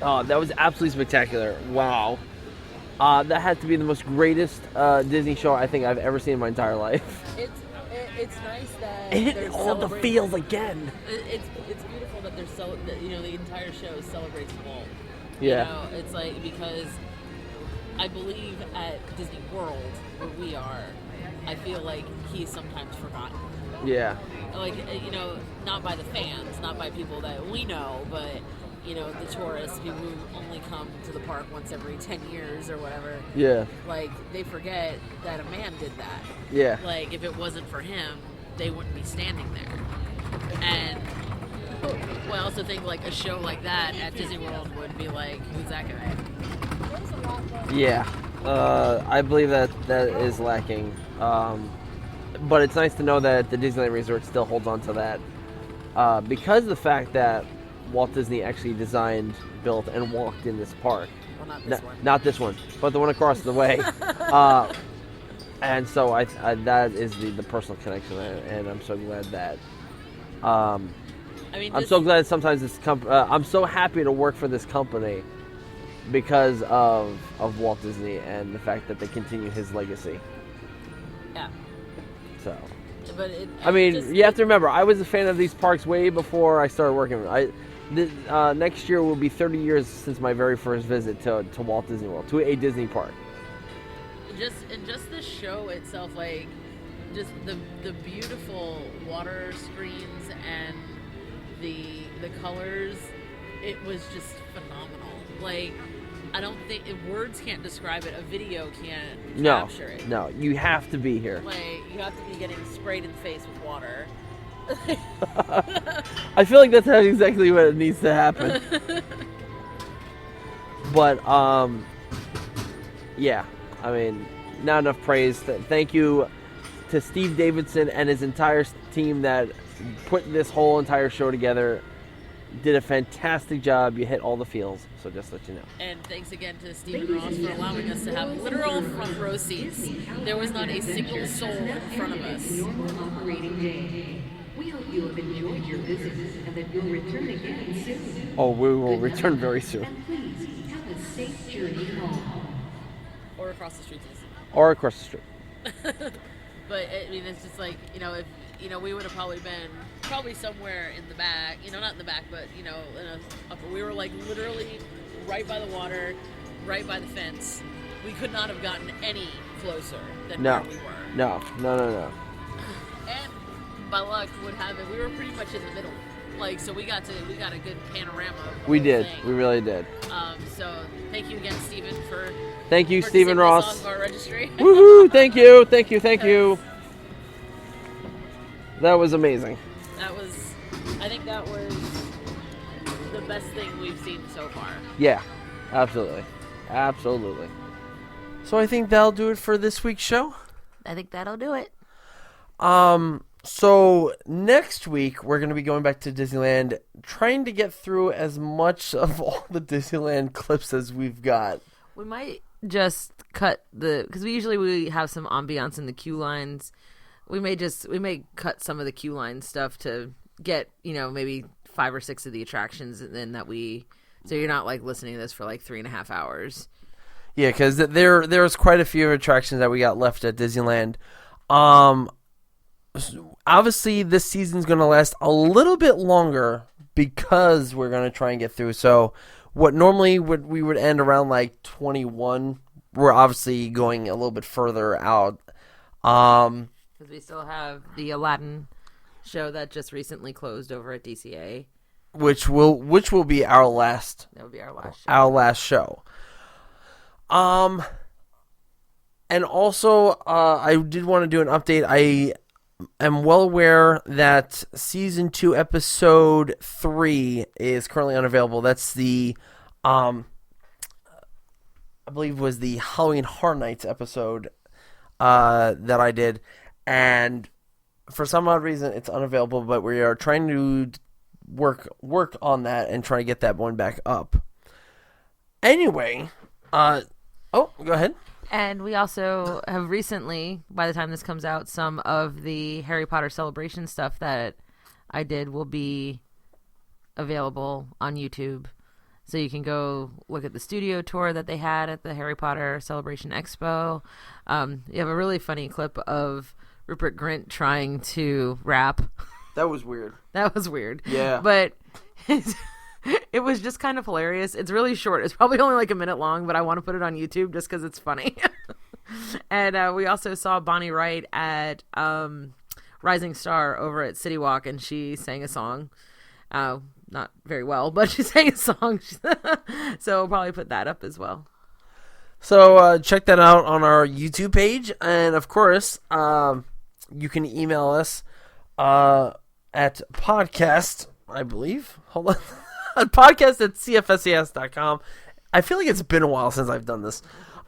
That was absolutely spectacular. Wow. That had to be the most greatest Disney show I think I've ever seen in my entire life. It's nice that It hit they're all the celebrating- feels again. It's beautiful that that, you know, the entire show celebrates Walt. Yeah. You know, it's like, because I believe at Disney World, where we are, I feel like he's sometimes forgotten. Yeah. Like, you know, not by the fans, not by people that we know, but, you know, the tourists, people who only come to the park once every 10 years or whatever. Yeah. Like, they forget that a man did that. Yeah. Like, if it wasn't for him, they wouldn't be standing there. And well, I also think, like, a show like that at Disney World would be like, who's that guy? Yeah. I believe that is lacking. But it's nice to know that the Disneyland Resort still holds on to that. Because of the fact that Walt Disney actually designed, built, and walked in this park. Well, not this one. Not this one, but the one across the way. And so I that is the personal connection, and I'm so glad that. I mean, I'm so glad sometimes this I'm so happy to work for this company because of Walt Disney and the fact that they continue his legacy. Yeah. So. But I mean, you have to remember, I was a fan of these parks way before I started working. Next year will be 30 years since my very first visit to Walt Disney World, to a Disney park. Just the show itself, like, just the beautiful water screens and the colors, it was just phenomenal. Like, I don't think words can't describe it. A video can't capture it. No, you have to be here. Like, you have to be getting sprayed in the face with water. I feel like that's exactly what needs to happen. But yeah, I mean, not enough praise. Thank you to Steve Davidson and his entire team that put this whole entire show together. Did a fantastic job. You hit all the feels, so just let you know. And thanks again to Stephen Ross for allowing us to have literal front row seats. There was not a single soul in front of us. We hope you have enjoyed your visit and that you'll return again soon. Oh, we will return very soon. And please have a safe journey home. Or across the street. Or across the street. But I mean, it's just like, you know, if we would have probably been somewhere in the back, you know, not in the back, but you know, we were like literally right by the water, right by the fence. We could not have gotten any closer than where we were. No. by luck would have it, we were pretty much in the middle. Like, so we got a good panorama. Of the We whole did. thing. We really did. So thank you again, Stephen, for Thank you, for Stephen disabling us Ross. off our registry. Woohoo! Thank you. That was amazing. I think that was the best thing we've seen so far. Yeah, absolutely. So I think that'll do it for this week's show. I think that'll do it. So next week we're going to be going back to Disneyland, trying to get through as much of all the Disneyland clips as we've got. We might just cut because we have some ambiance in the queue lines. We may cut some of the queue line stuff to get, maybe 5 or 6 of the attractions, and then so you're not like listening to this for like 3.5 hours. Yeah, because there's quite a few attractions that we got left at Disneyland. Obviously, this season's going to last a little bit longer because we're going to try and get through. So, what normally we would end around like 21, we're obviously going a little bit further out. Because we still have the Aladdin show that just recently closed over at DCA, which will be our last. That would be our last show. Our last show. And also, I did want to do an update. I am well aware that Season 2, Episode 3 is currently unavailable. That's the, I believe was the Halloween Horror Nights episode that I did. And for some odd reason, it's unavailable, but we are trying to work on that and try to get that one back up. Anyway, go ahead. And we also have recently, by the time this comes out, some of the Harry Potter Celebration stuff that I did will be available on YouTube. So you can go look at the studio tour that they had at the Harry Potter Celebration Expo. You have a really funny clip of Rupert Grint trying to rap. That was weird. Yeah. But it was just kind of hilarious. It's really short. It's probably only like a minute long, but I want to put it on YouTube just because it's funny. And we also saw Bonnie Wright at Rising Star over at City Walk, and she sang a song. Not very well, but she sang a song. So we'll probably put that up as well. So check that out on our YouTube page. And, of course, you can email us at podcast, I believe. Hold on. Podcast at cfses.com. I feel like it's been a while since I've done this.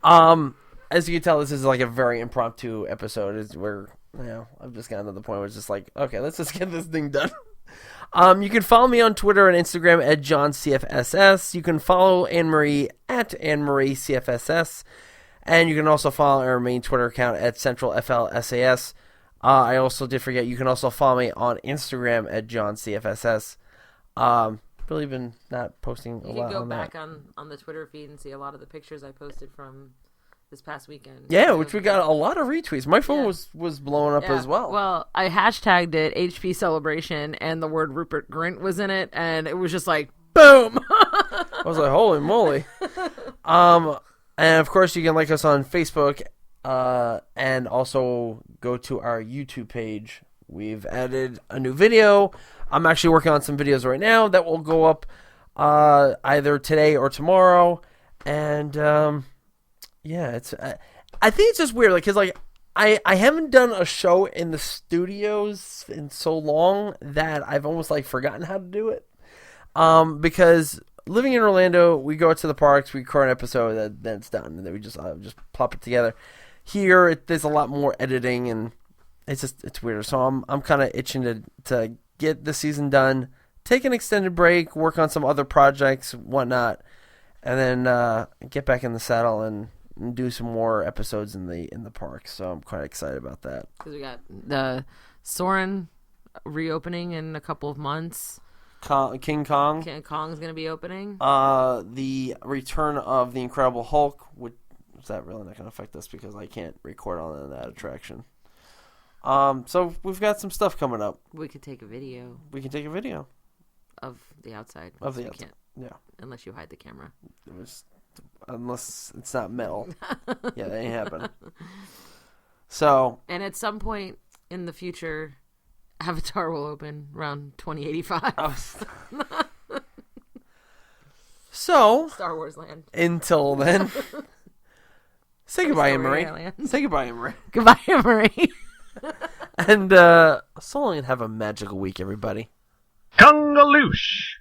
As you can tell, this is like a very impromptu episode. It's where, I've just gotten to the point where it's just like, okay, let's just get this thing done. You can follow me on Twitter and Instagram at JohnCFSS. You can follow Anne-Marie at AnneMarieCFSS. And you can also follow our main Twitter account at CentralFLSAS. I also did forget, you can also follow me on Instagram at JohnCFSS. Really been not posting a lot on that. You can go back on the Twitter feed and see a lot of the pictures I posted from this past weekend. Yeah, which we got a lot of retweets. My phone was blowing up as well. Well, I hashtagged it HP Celebration, and the word Rupert Grint was in it, and it was just like, boom! I was like, holy moly. And of course, you can like us on Facebook, and also go to our YouTube page. We've added a new video. I'm actually working on some videos right now that will go up either today or tomorrow. And it's I think it's just weird, because I haven't done a show in the studios in so long that I've almost forgotten how to do it. Because living in Orlando, we go out to the parks, we record an episode, then it's done, and then we just plop it together. Here, there's a lot more editing, and it's weird. So I'm kind of itching to get the season done, take an extended break, work on some other projects, whatnot, and then get back in the saddle and do some more episodes in the park. So I'm quite excited about that. Because we got the Soarin' reopening in a couple of months. King Kong. King Kong's going to be opening. The return of the Incredible Hulk. Is that really not going to affect us because I can't record on that attraction? So we've got some stuff coming up. We could take a video. Of the outside. Of the outside. Yeah. Unless you hide the camera. Unless it's not metal. Yeah, that ain't happening. So. And at some point in the future, Avatar will open around 2085. So, Star Wars land. Until then, say goodbye, Story Anne-Marie. land. Say goodbye, Anne-Marie. Goodbye, Anne-Marie. And so long and have a magical week, everybody. Kungaloosh.